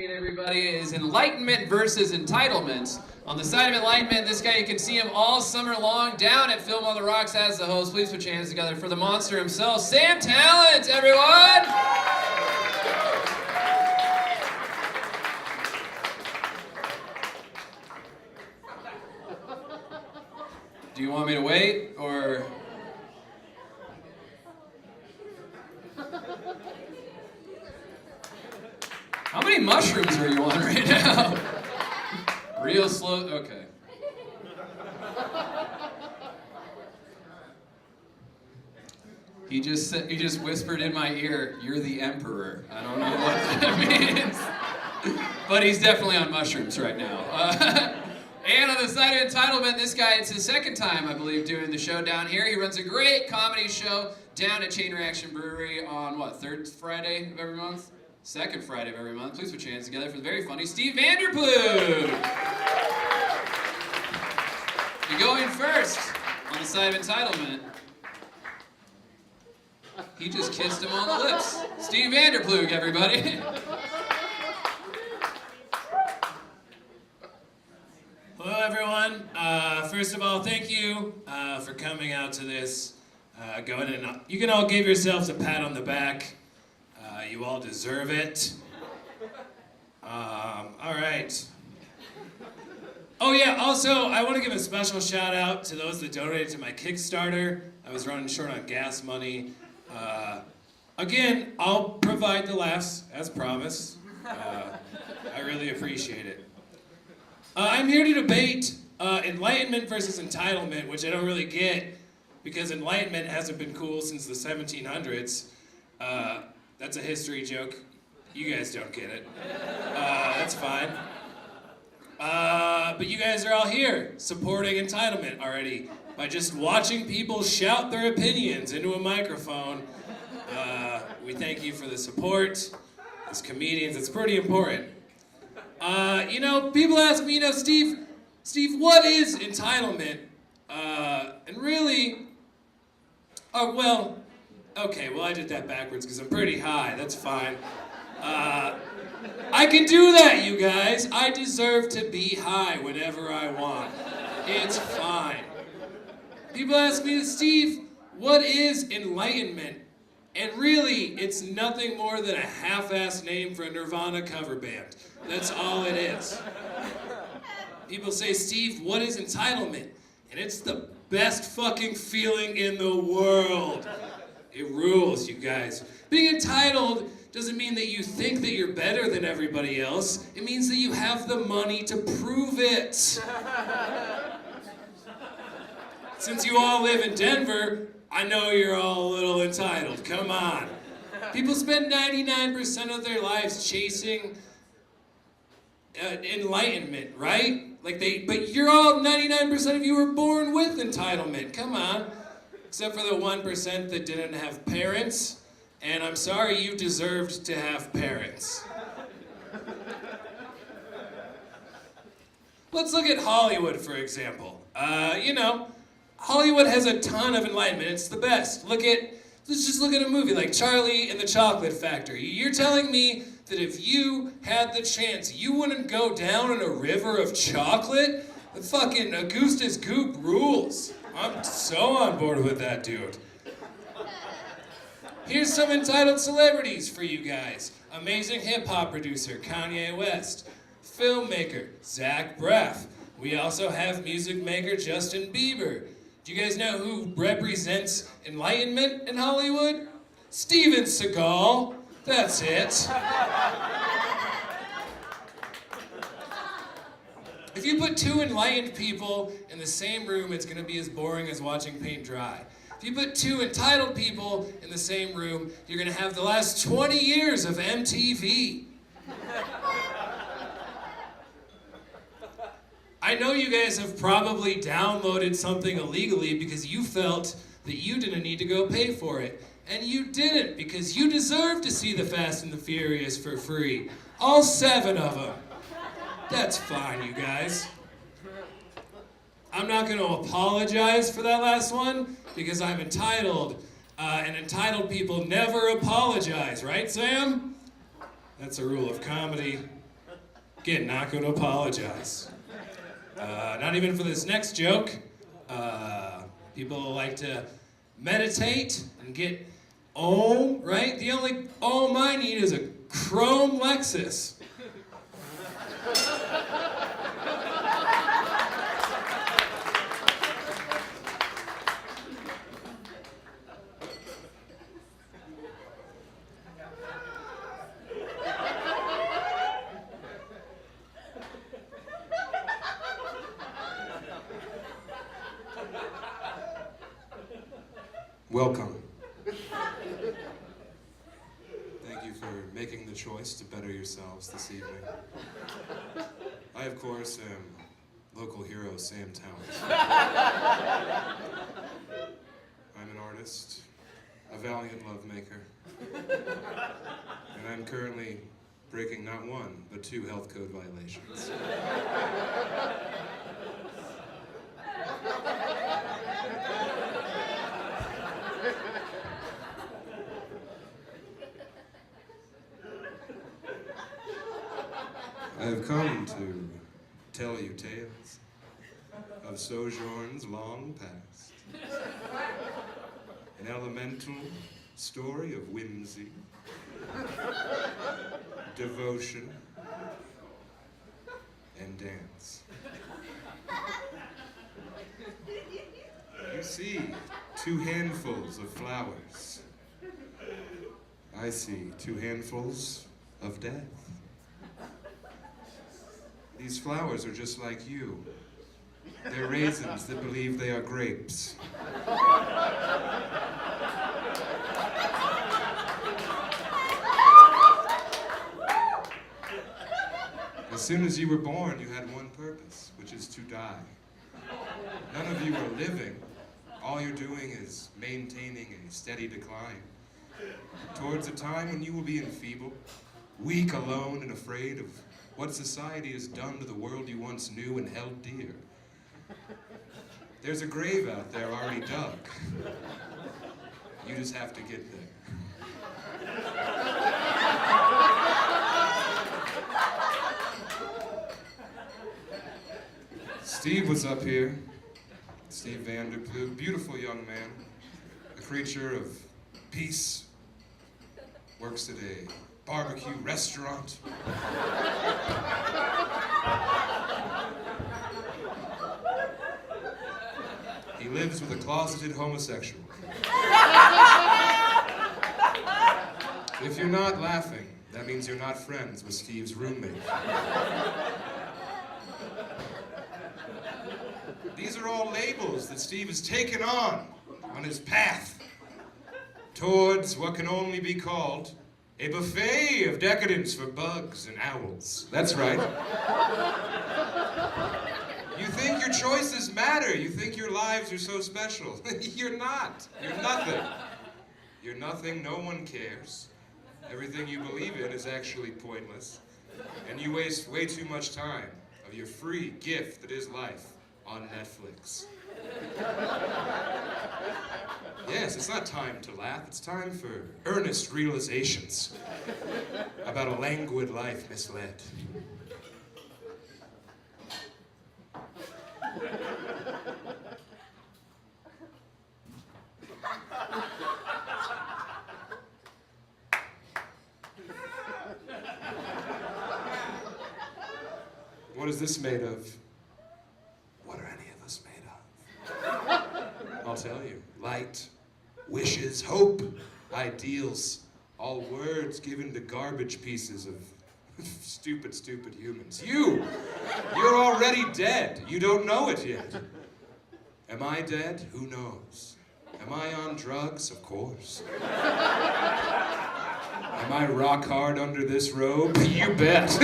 Everybody is Enlightenment versus Entitlement. On the side of Enlightenment, this guy, you can see him all summer long down at Film on the Rocks as the host. Please put your hands together for the monster himself, Sam Tallent, everyone! Do you want me to wait, or... How many mushrooms are you on right now? Real slow, okay. He just whispered in my ear, "You're the emperor." I don't know what that means. But he's definitely on mushrooms right now. And on the side of Entitlement, this guy, it's his second time, I believe, doing the show down here. He runs a great comedy show down at Chain Reaction Brewery on, third Friday of every month? Second Friday of every month. Please put your hands together for the very funny Steve Vanderploeg. You're going first on the side of Entitlement. He just kissed him on the lips. Steve Vanderploeg, everybody. Hello, everyone. First of all, thank you for coming out to this. You can all give yourselves a pat on the back. You all deserve it. All right. Oh yeah, also, I want to give a special shout out to those that donated to my Kickstarter. I was running short on gas money. Again, I'll provide the laughs, as promised. I really appreciate it. I'm here to debate Enlightenment versus Entitlement, which I don't really get, because Enlightenment hasn't been cool since the 1700s. That's a history joke. You guys don't get it. That's fine. But you guys are all here supporting Entitlement already by just watching people shout their opinions into a microphone. We thank you for the support. As comedians, it's pretty important. People ask me, Steve, what is entitlement? And really, I did that backwards because I'm pretty high, that's fine. I can do that, you guys. I deserve to be high whenever I want. It's fine. People ask me, Steve, what is enlightenment? And really, it's nothing more than a half-assed name for a Nirvana cover band. That's all it is. People say, Steve, what is entitlement? And it's the best fucking feeling in the world. It rules, you guys. Being entitled doesn't mean that you think that you're better than everybody else. It means that you have the money to prove it. Since you all live in Denver, I know you're all a little entitled. Come on. People spend 99% of their lives chasing enlightenment, right? But you're all, 99% of you were born with entitlement. Come on. Except for the 1% that didn't have parents. And I'm sorry, you deserved to have parents. Let's look at Hollywood, for example. Hollywood has a ton of enlightenment. It's the best. Let's just look at a movie like Charlie and the Chocolate Factory. You're telling me that if you had the chance, you wouldn't go down in a river of chocolate? The fucking Augustus Goop rules. I'm so on board with that dude. Here's some entitled celebrities for you guys. Amazing hip-hop producer, Kanye West. Filmmaker, Zach Braff. We also have music maker, Justin Bieber. Do you guys know who represents enlightenment in Hollywood? Steven Seagal. That's it. If you put two enlightened people in the same room, it's going to be as boring as watching paint dry. If you put two entitled people in the same room, you're going to have the last 20 years of MTV. I know you guys have probably downloaded something illegally because you felt that you didn't need to go pay for it. And you didn't, because you deserve to see the Fast and the Furious for free. All 7 of them. That's fine, you guys. I'm not going to apologize for that last one, because I'm entitled. And entitled people never apologize, right, Sam? That's a rule of comedy. Again, not going to apologize. Not even for this next joke. People like to meditate and get Om, right? The only Om I need is a chrome Lexus. Welcome. Thank you for making the choice to better yourselves this evening. I, of course, am local hero Sam Tallent. I'm an artist, a valiant lovemaker, and I'm currently breaking not one, but 2 health code violations. I have come to tell you tales of sojourns long past, an elemental story of whimsy, devotion, and dance. You see 2 handfuls of flowers. I see 2 handfuls of death. These flowers are just like you. They're raisins that believe they are grapes. As soon as you were born, you had one purpose, which is to die. None of you are living. All you're doing is maintaining a steady decline towards a time when you will be enfeebled, weak, alone, and afraid of what society has done to the world you once knew and held dear. There's a grave out there already dug. You just have to get there. Steve was up here. Steve Vanderploeg, beautiful young man, a creature of peace, works at a barbecue restaurant. He lives with a closeted homosexual. If you're not laughing, that means you're not friends with Steve's roommate. These are all labels that Steve has taken on his path towards what can only be called a buffet of decadence for bugs and owls. That's right. You think your choices matter. You think your lives are so special. You're not. You're nothing. You're nothing. No one cares. Everything you believe in is actually pointless. And you waste way too much time of your free gift that is life on Netflix. Yes, it's not time to laugh. It's time for earnest realizations about a languid life misled. What is this made of? What are any of us made of? I'll tell you. Light, wishes, hope, ideals, all words given to garbage pieces of stupid humans. You're already dead. You don't know it yet. Am I dead? Who knows? Am I on drugs? Of course. Am I rock hard under this robe? You bet.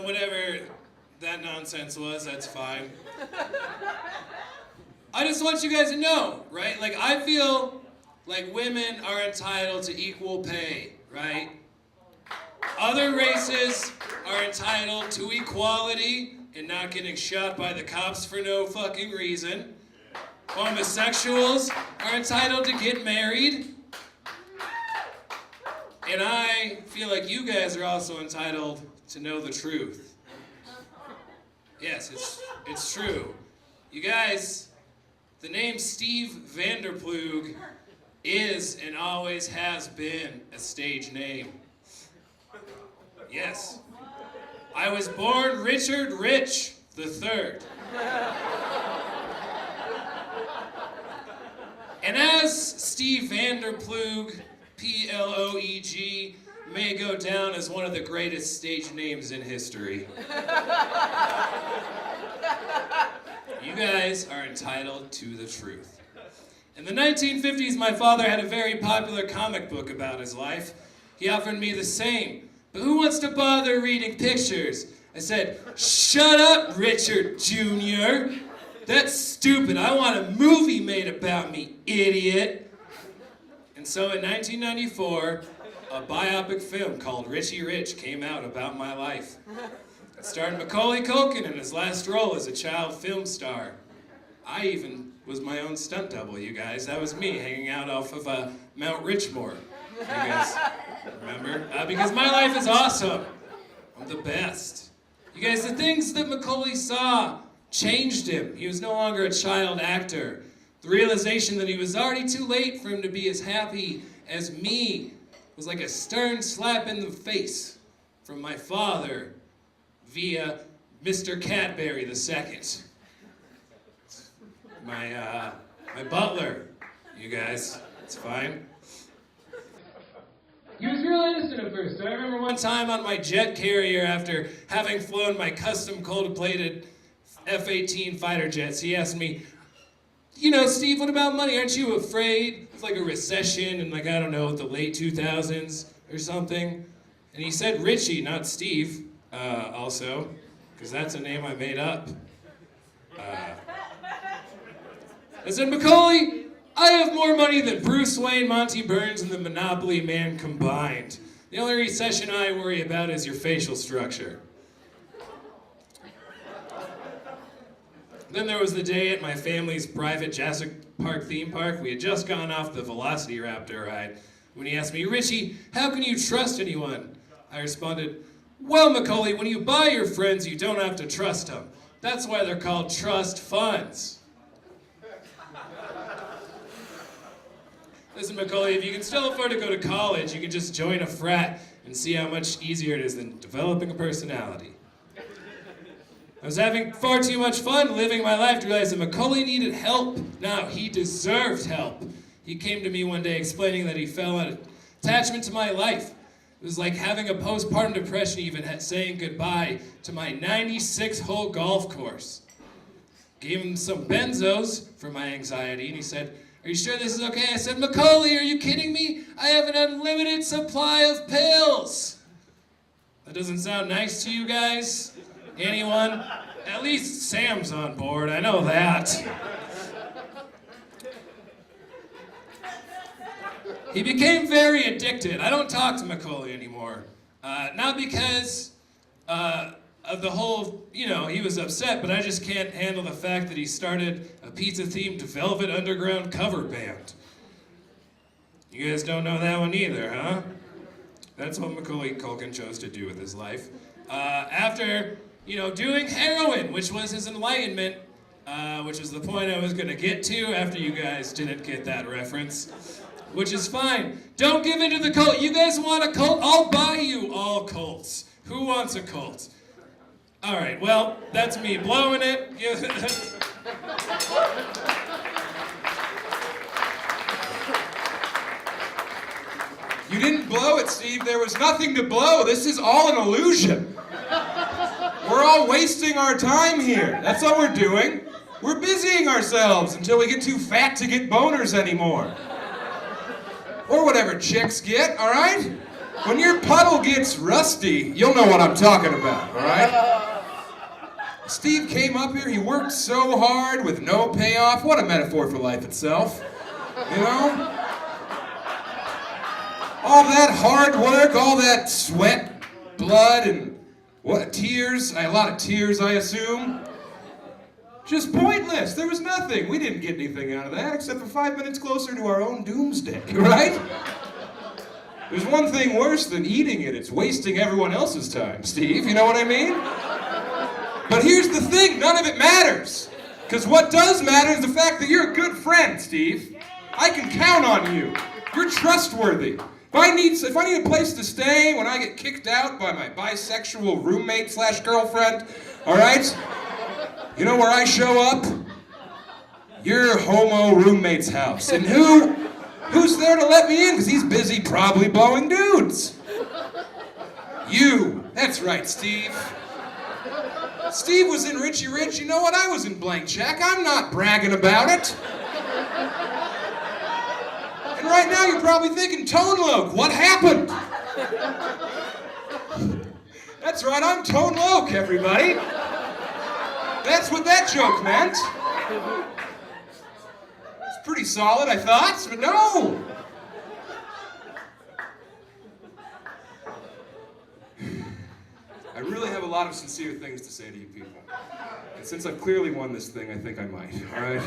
Whatever that nonsense was, that's fine. I just want you guys to know, right? Like, I feel like women are entitled to equal pay, right? Other races are entitled to equality and not getting shot by the cops for no fucking reason. Homosexuals are entitled to get married. And I feel like you guys are also entitled to know the truth. Yes, it's true. You guys, the name Steve Vanderploeg is and always has been a stage name. Yes. I was born Richard Rich III. And as Steve Vanderploeg, P-L-O-E-G, may go down as one of the greatest stage names in history, you guys are entitled to the truth. In the 1950s, my father had a very popular comic book about his life. He offered me the same, but who wants to bother reading pictures? I said, "Shut up, Richard Jr. That's stupid. I want a movie made about me, idiot." And so in 1994, a biopic film called Richie Rich came out about my life. It starred Macaulay Culkin in his last role as a child film star. I even was my own stunt double, you guys. That was me hanging out off of Mount Richmore. You guys remember? Because my life is awesome. I'm the best. You guys, the things that Macaulay saw changed him. He was no longer a child actor. The realization that he was already too late for him to be as happy as me was like a stern slap in the face from my father via Mr. Cadbury II. My butler, you guys. It's fine. He was real innocent at first. I remember one time on my jet carrier after having flown my custom cold-plated F-18 fighter jets, he asked me, "You know, Steve, what about money? Aren't you afraid of like a recession in like, I don't know, the late 2000s or something?" And he said Richie, not Steve, also, because that's a name I made up. I said, "Macaulay, I have more money than Bruce Wayne, Monty Burns, and the Monopoly Man combined. The only recession I worry about is your facial structure." Then there was the day at my family's private Jurassic Park theme park. We had just gone off the Velociraptor ride when he asked me, "Richie, how can you trust anyone?" I responded, "Well, Macaulay, when you buy your friends, you don't have to trust them. That's why they're called trust funds." Listen, Macaulay, if you can still afford to go to college, you can just join a frat and see how much easier it is than developing a personality. I was having far too much fun living my life to realize that Macaulay needed help. Now, he deserved help. He came to me one day explaining that he felt an attachment to my life. It was like having a postpartum depression, even saying goodbye to my 96-hole golf course. Gave him some benzos for my anxiety, and he said, "Are you sure this is okay?" I said, "Macaulay, are you kidding me? I have an unlimited supply of pills." That doesn't sound nice to you guys? Anyone? At least Sam's on board, I know that. He became very addicted. I don't talk to Macaulay anymore. Not because of the whole, he was upset, but I just can't handle the fact that he started a pizza-themed Velvet Underground cover band. You guys don't know that one either, huh? That's what Macaulay Culkin chose to do with his life. After, doing heroin, which was his enlightenment, which was the point I was going to get to after you guys didn't get that reference, which is fine. Don't give in to the cult. You guys want a cult? I'll buy you all cults. Who wants a cult? All right, well, that's me blowing it. You didn't blow it, Steve. There was nothing to blow. This is all an illusion. We're all wasting our time here. That's all we're doing. We're busying ourselves until we get too fat to get boners anymore. Or whatever chicks get, all right? When your puddle gets rusty, you'll know what I'm talking about, all right? Steve came up here, he worked so hard with no payoff. What a metaphor for life itself, All that hard work, all that sweat, blood and what, tears? A lot of tears, I assume. Just pointless. There was nothing. We didn't get anything out of that except for 5 minutes closer to our own doomsday, right? There's one thing worse than eating it. It's wasting everyone else's time, Steve. You know what I mean? But here's the thing. None of it matters. Because what does matter is the fact that you're a good friend, Steve. I can count on you. You're trustworthy. If I need a place to stay when I get kicked out by my bisexual roommate/girlfriend, all right? You know where I show up? Your homo roommate's house. And who's there to let me in? Because he's busy probably blowing dudes. You. That's right, Steve. Steve was in Richie Rich. You know what? I was in Blank Check. I'm not bragging about it. And right now you're probably thinking, Tone Loc, what happened? That's right, I'm Tone Loc, everybody. That's what that joke meant. It's pretty solid, I thought, but no. I really have a lot of sincere things to say to you people. And since I've clearly won this thing, I think I might, all right?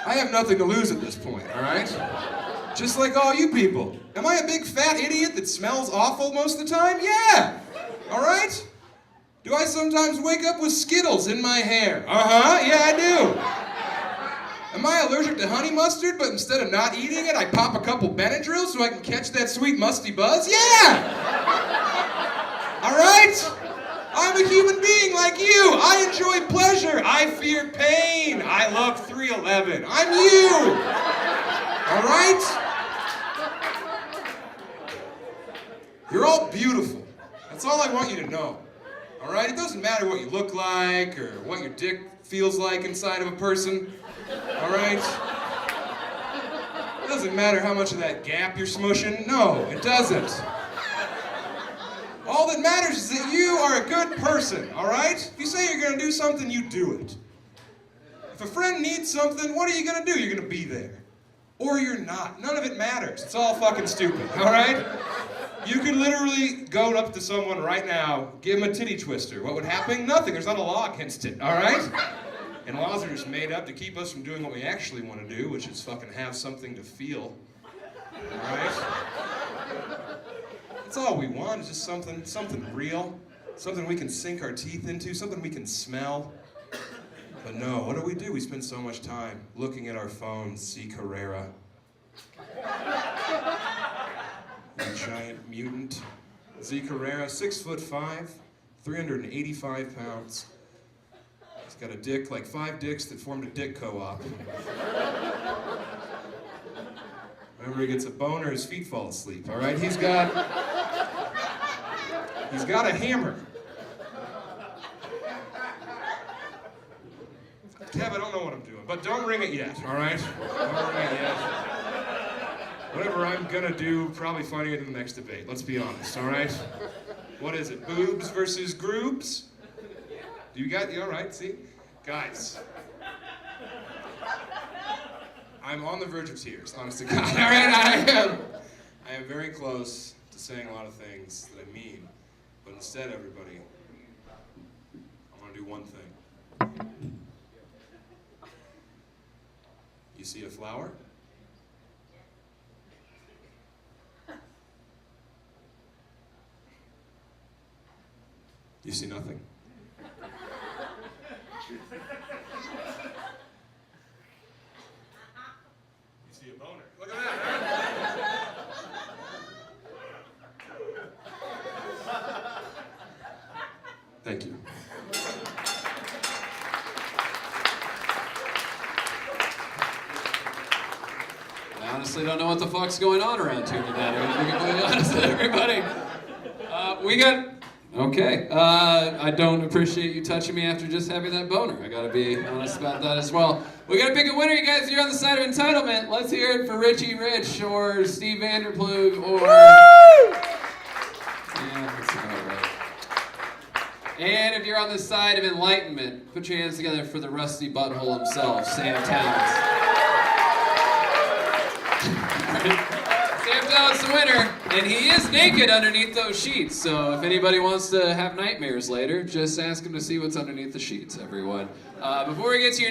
I have nothing to lose at this point, all right? Just like all you people. Am I a big fat idiot that smells awful most of the time? Yeah! All right? Do I sometimes wake up with Skittles in my hair? Uh-huh, yeah I do. Am I allergic to honey mustard, but instead of not eating it, I pop a couple Benadryl so I can catch that sweet musty buzz? Yeah! All right? I'm a human being like you. I enjoy pleasure. I fear pain. I love 311. I'm you. All right? You're all beautiful. That's all I want you to know. All right? It doesn't matter what you look like or what your dick feels like inside of a person. All right? It doesn't matter how much of that gap you're smushing. No, it doesn't. All that matters is that you are a good person, all right? If you say you're going to do something, you do it. If a friend needs something, what are you going to do? You're going to be there. Or you're not. None of it matters. It's all fucking stupid, all right? You could literally go up to someone right now, give them a titty twister. What would happen? Nothing. There's not a law against it, all right? And laws are just made up to keep us from doing what we actually want to do, which is fucking have something to feel, all right? That's all we want, is just something real, something we can sink our teeth into, something we can smell. But no, what do? We spend so much time looking at our phones, see Carrera. A giant mutant. Z Carrera, 6'5", 385 pounds. He's got a dick, like 5 dicks that formed a dick co-op. Whenever he gets a boner, his feet fall asleep, all right? He's got a hammer. Kev, I don't know what I'm doing, but don't ring it yet, all right? Don't ring it yet. Whatever I'm gonna do, probably funnier than the next debate, let's be honest, all right? What is it, boobs versus groobs? Do you got, all right, see? Guys. I'm on the verge of tears, honest to God. All right, I am very close to saying a lot of things that I mean, but instead, everybody, I want to do one thing. You see a flower? You see nothing. See a boner. Look at that. Thank you. I honestly don't know what the fuck's going on around here today. I'm to be completely honest with everybody. Okay. I don't appreciate you touching me after just having that boner. I gotta be honest about that as well. We gotta pick a winner, you guys. You're on the side of Entitlement. Let's hear it for Richie Rich or Steve Vanderploeg or... Yeah, that's about right. And if you're on the side of Enlightenment, put your hands together for the rusty butthole himself, Sam Tallent. Sam Talent's the winner, and he is naked underneath those sheets. So if anybody wants to have nightmares later, just ask him to see what's underneath the sheets, everyone. Before we get to your